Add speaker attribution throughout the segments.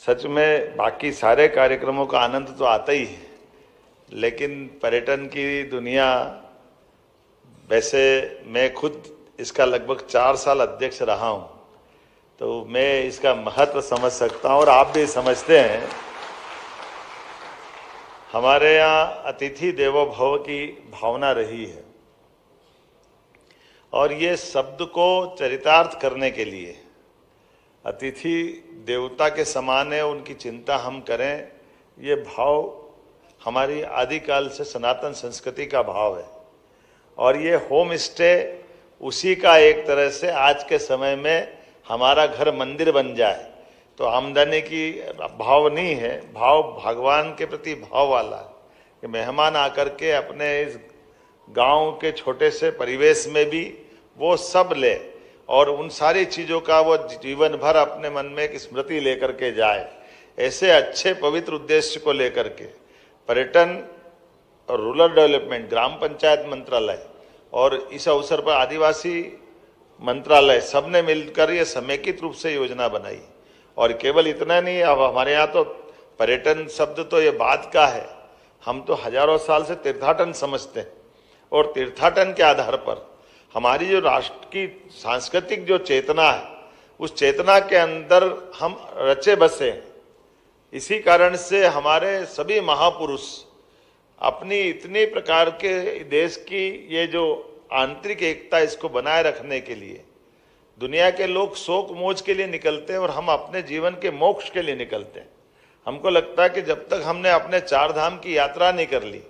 Speaker 1: सच में बाकी सारे कार्यक्रमों का आनंद तो आता ही है, लेकिन पर्यटन की दुनिया, वैसे मैं खुद इसका लगभग 4 साल अध्यक्ष रहा हूं, तो मैं इसका महत्व समझ सकता हूं और आप भी समझते हैं। हमारे यहाँ अतिथि देवो भव की भावना रही है और ये शब्द को चरितार्थ करने के लिए अतिथि देवता के समान है, उनकी चिंता हम करें, ये भाव हमारी आदिकाल से सनातन संस्कृति का भाव है। और ये होम स्टे उसी का एक तरह से आज के समय में हमारा घर मंदिर बन जाए तो आमदनी की भाव नहीं है, भाव भगवान के प्रति भाव वाला है कि मेहमान आकर के अपने इस गांव के छोटे से परिवेश में भी वो सब ले और उन सारी चीज़ों का वो जीवन भर अपने मन में एक स्मृति लेकर के जाए। ऐसे अच्छे पवित्र उद्देश्य को लेकर के पर्यटन और रूरल डेवलपमेंट, ग्राम पंचायत मंत्रालय और इस अवसर पर आदिवासी मंत्रालय सबने मिलकर ये समेकित रूप से योजना बनाई। और केवल इतना नहीं, अब हमारे यहाँ तो पर्यटन शब्द तो ये बात का है, हम तो हजारों साल से तीर्थाटन समझते हैं और तीर्थाटन के आधार पर हमारी जो राष्ट्र की सांस्कृतिक जो चेतना है, उस चेतना के अंदर हम रचे बसे हैं। इसी कारण से हमारे सभी महापुरुष अपनी इतनी प्रकार के देश की ये जो आंतरिक एकता, इसको बनाए रखने के लिए दुनिया के लोग शोक मोज के लिए निकलते हैं और हम अपने जीवन के मोक्ष के लिए निकलते हैं। हमको लगता है कि जब तक हमने अपने 4 धाम की यात्रा नहीं कर ली,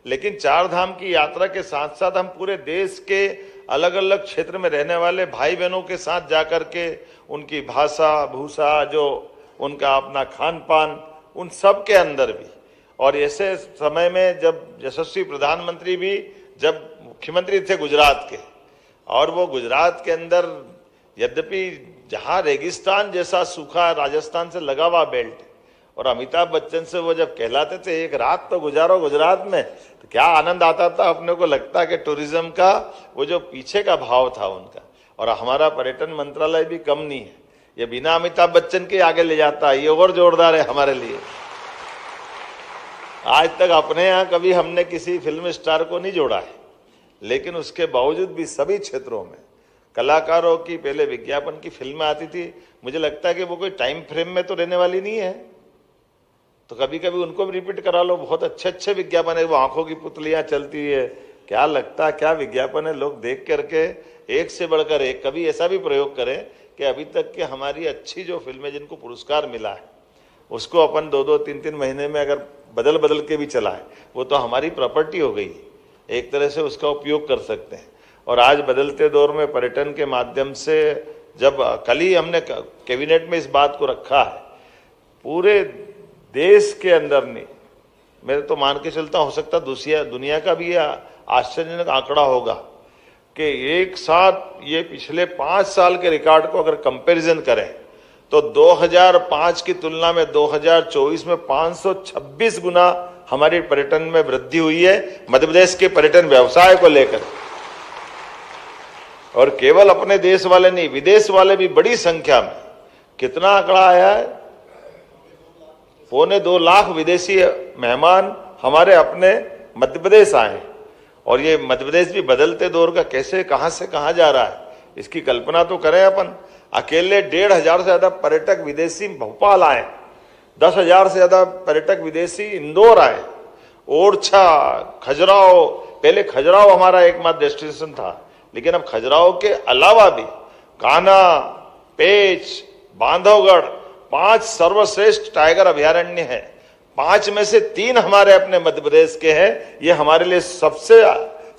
Speaker 1: लेकिन 4 धाम की यात्रा के साथ साथ हम पूरे देश के अलग अलग क्षेत्र में रहने वाले भाई बहनों के साथ जाकर के उनकी भाषा भूषा, जो उनका अपना खान पान, उन सब के अंदर भी, और ऐसे समय में जब यशस्वी प्रधानमंत्री भी जब मुख्यमंत्री थे गुजरात के, और वो गुजरात के अंदर यद्यपि जहाँ रेगिस्तान जैसा सूखा राजस्थान से लगा हुआ बेल्ट, और अमिताभ बच्चन से वो जब कहलाते थे एक रात तो गुजारो गुजरात में, तो क्या आनंद आता था। अपने को लगता कि टूरिज्म का वो जो पीछे का भाव था उनका, और हमारा पर्यटन मंत्रालय भी कम नहीं है, ये बिना अमिताभ बच्चन के आगे ले जाता है, ये और जोरदार है हमारे लिए। आज तक अपने यहाँ कभी हमने किसी फिल्म स्टार को नहीं जोड़ा है, लेकिन उसके बावजूद भी सभी क्षेत्रों में कलाकारों की पहले विज्ञापन की फिल्में आती थी, मुझे लगता है कि वो कोई टाइम फ्रेम में तो रहने वाली नहीं है, तो कभी कभी उनको भी रिपीट करा लो। बहुत अच्छे अच्छे विज्ञापन है, वो आंखों की पुतलियां चलती है, क्या लगता है क्या विज्ञापन है, लोग देख करके एक से बढ़कर एक। कभी ऐसा भी प्रयोग करें कि अभी तक के हमारी अच्छी जो फिल्में जिनको पुरस्कार मिला है उसको अपन 2-2, 3-3 महीने में अगर बदल बदल के भी चलाएं, वो तो हमारी प्रॉपर्टी हो गई, एक तरह से उसका उपयोग कर सकते हैं। और आज बदलते दौर में पर्यटन के माध्यम से, जब कल ही हमने कैबिनेट में इस बात को रखा है, पूरे देश के अंदर नहीं, मैं तो मान के चलता, हो सकता दुनिया का भी यह आश्चर्यजनक आंकड़ा होगा कि एक साथ ये पिछले 5 साल के रिकॉर्ड को अगर कंपैरिजन करें तो 2005 की तुलना में 2024 में 526 गुना हमारी पर्यटन में वृद्धि हुई है, मध्य प्रदेश के पर्यटन व्यवसाय को लेकर। और केवल अपने देश वाले नहीं, विदेश वाले भी बड़ी संख्या में, कितना आंकड़ा आया है, 2.25 लाख विदेशी मेहमान हमारे अपने मध्य प्रदेश आए। और ये मध्य प्रदेश भी बदलते दौर का कैसे कहां से कहां जा रहा है, इसकी कल्पना तो करें अपन। अकेले 1,500 से ज्यादा पर्यटक विदेशी भोपाल आए, 10,000 से ज्यादा पर्यटक विदेशी इंदौर आए, ओरछा, खजुराहो। पहले खजुराहो हमारा एकमात्र डेस्टिनेशन था, लेकिन अब खजुराहो के अलावा भी कान्हा, पेंच, बांधवगढ़ 5 सर्वश्रेष्ठ टाइगर अभयारण्य है। 5 में से 3 हमारे अपने मध्य प्रदेश के हैं, ये हमारे लिए सबसे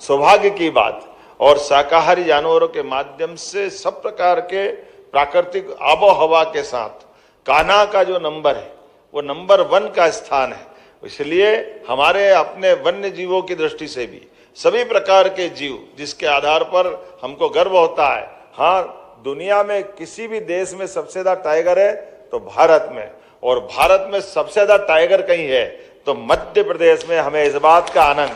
Speaker 1: सौभाग्य की बात। और शाकाहारी जानवरों के माध्यम से सब प्रकार के प्राकृतिक आबो हवा के साथ कान्हा का जो नंबर है वो नंबर 1 का स्थान है। इसलिए हमारे अपने वन्य जीवों की दृष्टि से भी सभी प्रकार के जीव, जिसके आधार पर हमको गर्व होता है। हाँ, दुनिया में किसी भी देश में सबसे ज्यादा टाइगर है तो भारत में, और भारत में सबसे ज्यादा टाइगर कहीं है तो मध्य प्रदेश में। हमें इस बात का आनंद,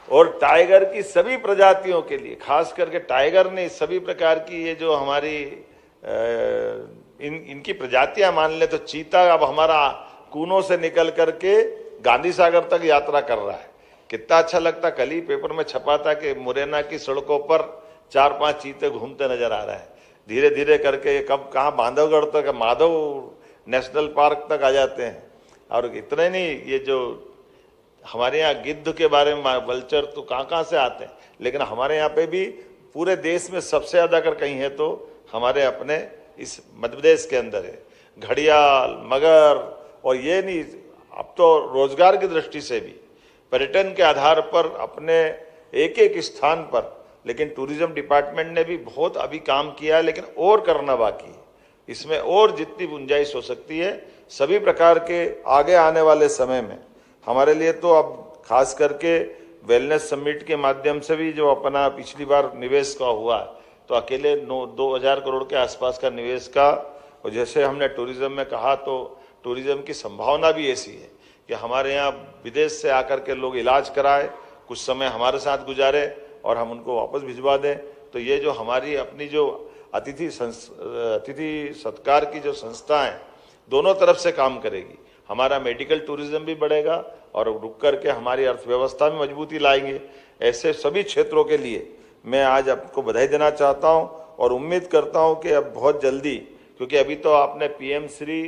Speaker 1: और टाइगर की सभी प्रजातियों के लिए, खास करके टाइगर ने सभी प्रकार की ये जो हमारी इनकी प्रजातियां मान ले तो चीता अब हमारा कूनों से निकल करके गांधी सागर तक यात्रा कर रहा है। कितना अच्छा लगता, कल ही पेपर में छपा था कि मुरैना की सड़कों पर 4-5 चीते घूमते नजर आ रहे हैं। धीरे धीरे करके ये कब कहाँ बांधवगढ़ तक, माधव नेशनल पार्क तक आ जाते हैं। और इतने नहीं, ये जो हमारे यहाँ गिद्ध के बारे में वल्चर तो कहाँ से आते हैं, लेकिन हमारे यहाँ पे भी पूरे देश में सबसे ज्यादा अगर कहीं है तो हमारे अपने इस मध्य प्रदेश के अंदर है। घड़ियाल, मगर, और ये नहीं, अब तो रोजगार की दृष्टि से भी पर्यटन के आधार पर अपने एक एक स्थान पर, लेकिन टूरिज्म डिपार्टमेंट ने भी बहुत अभी काम किया है, लेकिन और करना बाकी है। इसमें और जितनी गुंजाइश हो सकती है सभी प्रकार के आगे आने वाले समय में हमारे लिए, तो अब खास करके वेलनेस समिट के माध्यम से भी जो अपना पिछली बार निवेश का हुआ, तो अकेले 2000 करोड़ के आसपास का निवेश का, और जैसे हमने टूरिज्म में कहा तो टूरिज्म की संभावना भी ऐसी है कि हमारे यहाँ विदेश से आकर के लोग इलाज कराए, कुछ समय हमारे साथ गुजारे और हम उनको वापस भिजवा दें। तो ये जो हमारी अपनी जो अतिथि सत्कार की जो संस्था है, दोनों तरफ से काम करेगी। हमारा मेडिकल टूरिज्म भी बढ़ेगा और रुक करके हमारी अर्थव्यवस्था में मजबूती लाएंगे। ऐसे सभी क्षेत्रों के लिए मैं आज आपको बधाई देना चाहता हूं और उम्मीद करता हूं कि अब बहुत जल्दी, क्योंकि अभी तो आपने पीएम श्री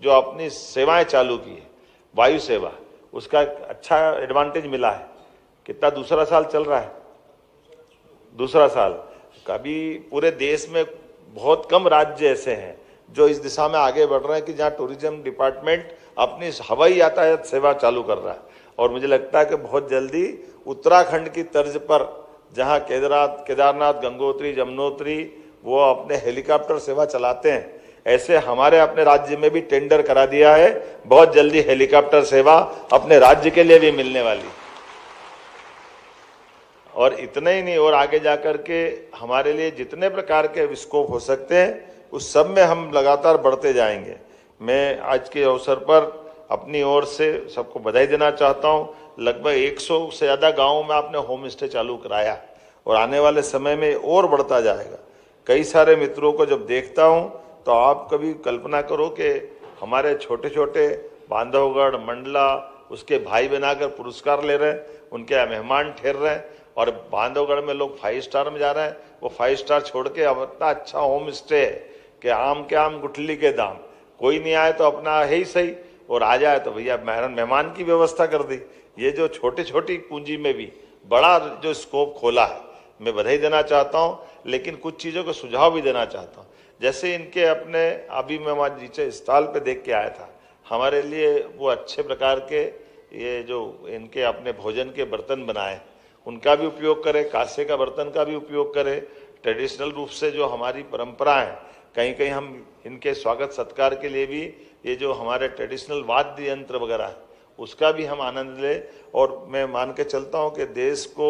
Speaker 1: जो अपनी सेवाएं चालू की है, वायु सेवा, उसका अच्छा एडवांटेज मिला है। कितना दूसरा साल चल रहा है, दूसरा साल। कभी पूरे देश में बहुत कम राज्य ऐसे हैं जो इस दिशा में आगे बढ़ रहे हैं कि जहां टूरिज्म डिपार्टमेंट अपनी हवाई यातायात सेवा चालू कर रहा है। और मुझे लगता है कि बहुत जल्दी उत्तराखंड की तर्ज पर, जहां केदारनाथ, गंगोत्री, जमुनोत्री वो अपने हेलीकॉप्टर सेवा चलाते हैं, ऐसे हमारे अपने राज्य में भी टेंडर करा दिया है। बहुत जल्दी हेलीकॉप्टर सेवा अपने राज्य के लिए भी मिलने वाली। और इतना ही नहीं, और आगे जाकर के हमारे लिए जितने प्रकार के स्कोप हो सकते हैं उस सब में हम लगातार बढ़ते जाएंगे। मैं आज के अवसर पर अपनी ओर से सबको बधाई देना चाहता हूं। लगभग 100 से ज्यादा गांवों में आपने होम स्टे चालू कराया और आने वाले समय में और बढ़ता जाएगा। कई सारे मित्रों को जब देखता हूं तो आप कभी कल्पना करो कि हमारे छोटे छोटे बांधवगढ़, मंडला, उसके भाई बनाकर पुरस्कार ले रहे हैं, उनके मेहमान ठहर रहे हैं। और बांधवगढ़ में लोग 5 स्टार में जा रहे हैं, वो 5 स्टार छोड़ के अब इतना अच्छा होम स्टे है कि आम के आम गुठली के दाम। कोई नहीं आए तो अपना है ही सही, और आ जाए तो भैया मेहमान की व्यवस्था कर दी। ये जो छोटी छोटी पूंजी में भी बड़ा जो स्कोप खोला है, मैं बधाई देना चाहता हूँ। लेकिन कुछ चीज़ों को सुझाव भी देना चाहता हूँ। जैसे इनके अपने, अभी मैं वहाँ नीचे स्टॉल पे देख के आया था, हमारे लिए वो अच्छे प्रकार के ये जो इनके अपने भोजन के बर्तन बनाए, उनका भी उपयोग करें, कांसे का बर्तन का भी उपयोग करें। ट्रेडिशनल रूप से जो हमारी परंपरा है, कहीं कहीं हम इनके स्वागत सत्कार के लिए भी ये जो हमारे ट्रेडिशनल वाद्य यंत्र वगैरह है, उसका भी हम आनंद लें। और मैं मान के चलता हूँ कि देश को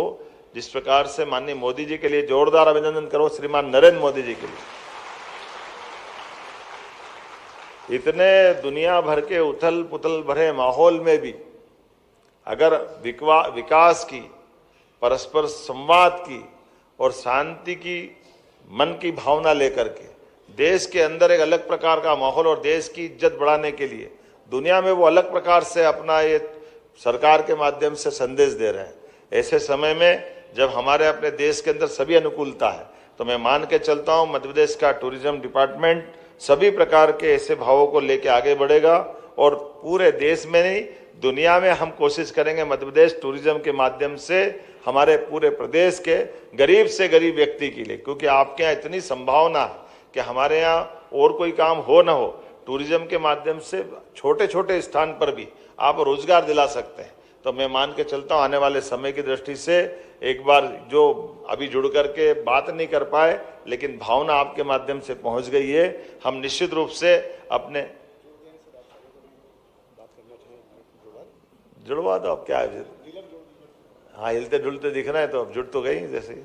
Speaker 1: जिस प्रकार से माननीय मोदी जी के लिए जोरदार अभिनंदन करो, श्रीमान नरेंद्र मोदी जी के लिए। इतने दुनिया भर के उथल पुथल भरे माहौल में भी अगर विकास की, परस्पर संवाद की और शांति की मन की भावना लेकर के देश के अंदर एक अलग प्रकार का माहौल और देश की इज्जत बढ़ाने के लिए दुनिया में वो अलग प्रकार से अपना ये सरकार के माध्यम से संदेश दे रहे हैं, ऐसे समय में जब हमारे अपने देश के अंदर सभी अनुकूलता है, तो मैं मान के चलता हूं मध्य प्रदेश का टूरिज्म डिपार्टमेंट सभी प्रकार के ऐसे भावों को लेकर आगे बढ़ेगा। और पूरे देश में नहीं, दुनिया में हम कोशिश करेंगे मध्य प्रदेश टूरिज्म के माध्यम से हमारे पूरे प्रदेश के गरीब से गरीब व्यक्ति के लिए, क्योंकि आपके यहाँ इतनी संभावना है कि हमारे यहाँ और कोई काम हो ना हो, टूरिज्म के माध्यम से छोटे छोटे स्थान पर भी आप रोजगार दिला सकते हैं। तो मैं मान के चलता हूँ आने वाले समय की दृष्टि से एक बार जो अभी जुड़ करके बात नहीं कर पाए, लेकिन भावना आपके माध्यम से पहुंच गई है, हम निश्चित रूप से अपने जुड़वा दो। अब क्या है, हाँ हिलते डुलते दिख रहे हैं तो अब जुड़ तो गई जैसे,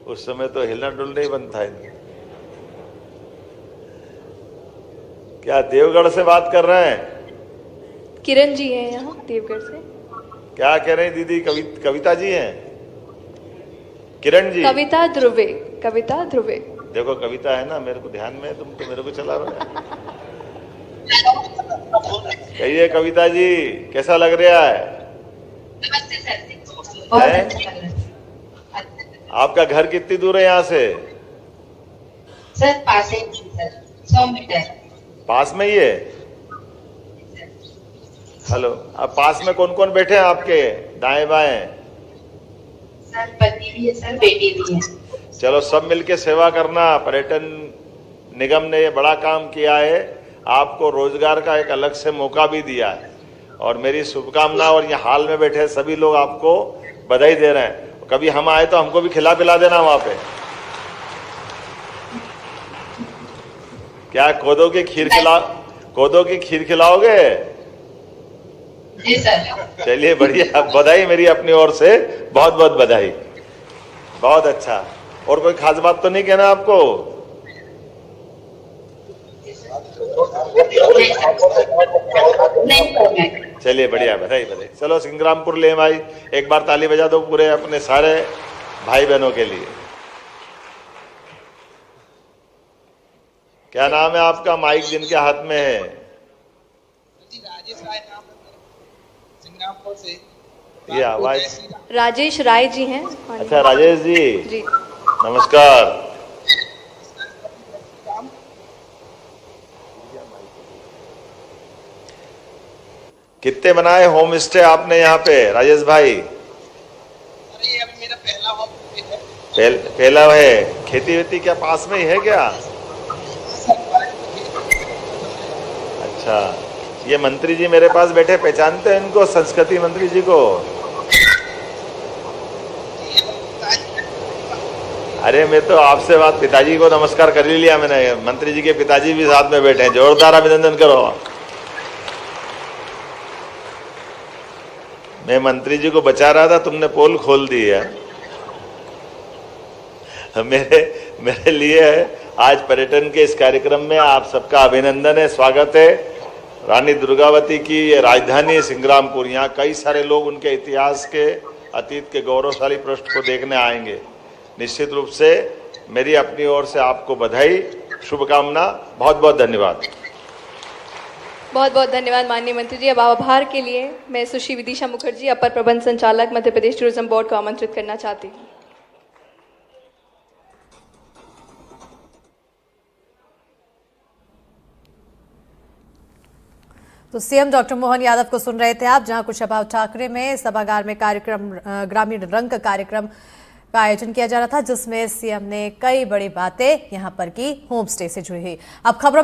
Speaker 1: उस समय तो हिलना डुलना ही बनता है। क्या देवगढ़ से बात कर रहे हैं?
Speaker 2: किरण जी हैं यहाँ देवगढ़ से।
Speaker 1: क्या कह रहे हैं दीदी? कविता जी हैं? किरण जी?
Speaker 2: कविता ध्रुवे।
Speaker 1: देखो कविता है ना, मेरे को ध्यान में, तुम तो मेरे को चला रहे हो। कहिए कविता जी, कैसा लग रहा है?
Speaker 3: नमस्ते सर। बहुत
Speaker 1: है?
Speaker 3: अच्छा लग रहा है।
Speaker 1: आपका घर कितनी दूर है यहाँ से?
Speaker 3: सर पास ही है सर, 100 मीटर।
Speaker 1: पास में ही है? हेलो, अब पास में कौन कौन बैठे हैं आपके दाएं बाएं?
Speaker 3: सर पति भी है सर, बेटी भी है।
Speaker 1: चलो सब मिलके सेवा करना। पर्यटन निगम ने ये बड़ा काम किया है, आपको रोजगार का एक अलग से मौका भी दिया है, और मेरी शुभकामना। और ये हाल में बैठे सभी लोग आपको बधाई दे रहे हैं। कभी हम आए तो हमको भी खिला पिला देना वहां पे। क्या कोदो की खीर खिलाओगे?
Speaker 3: जी सर।
Speaker 1: चलिए बढ़िया, बधाई मेरी अपनी ओर से, बहुत बहुत बधाई। बहुत अच्छा। और कोई खास बात तो नहीं कहना आपको?
Speaker 3: नहीं।
Speaker 1: चलिए बढ़िया, बधाई बधाई। चलो सिंग्रामपुर ले भाई, एक बार ताली बजा दो पूरे अपने सारे भाई बहनों के लिए। क्या नाम है आपका? माइक जिनके हाथ में है।
Speaker 4: राजेश राय नाम है, सिंगापुर से।
Speaker 1: ये आवाज।
Speaker 2: राजेश राय जी हैं।
Speaker 1: अच्छा राजेश जी,
Speaker 2: जी
Speaker 1: नमस्कार। कितने बनाए होम स्टे आपने यहाँ पे राजेश भाई?
Speaker 4: अरे ये अभी मेरा पहला होम है।
Speaker 1: पहला है। खेती वेती क्या पास में ही है क्या? अच्छा, ये मंत्री जी मेरे पास बैठे, पहचानते हैं इनको, संस्कृति मंत्री जी को? अरे मैं तो आपसे बात, पिताजी को नमस्कार कर ही लिया मैंने। मंत्री जी के पिताजी भी साथ में बैठे हैं, जोरदार अभिनंदन करो। मैं मंत्री जी को बचा रहा था, तुमने पोल खोल दी है। मेरे लिए आज पर्यटन के इस कार्यक्रम में आप सबका अभिनंदन है, स्वागत है। रानी दुर्गावती की ये राजधानी सिंग्रामपुर, यहाँ कई सारे लोग उनके इतिहास के, अतीत के गौरवशाली पृष्ठ को देखने आएंगे। निश्चित रूप से मेरी अपनी ओर से आपको बधाई, शुभकामना, बहुत बहुत धन्यवाद।
Speaker 2: बहुत बहुत धन्यवाद माननीय मंत्री जी। अब आभार के लिए मैं सुश्री विदिशा मुखर्जी, अपर प्रबंध संचालक मध्य प्रदेश टूरिज्म बोर्ड को आमंत्रित करना चाहती हूँ।
Speaker 5: तो सीएम डॉक्टर मोहन यादव को सुन रहे थे आप, जहां कुशाभाऊ ठाकरे में सभागार में कार्यक्रम ग्रामीण रंग कार्यक्रम का आयोजन किया जा रहा था, जिसमें सीएम ने कई बड़ी बातें यहां पर की होम स्टे से जुड़ी हुई। अब खबरों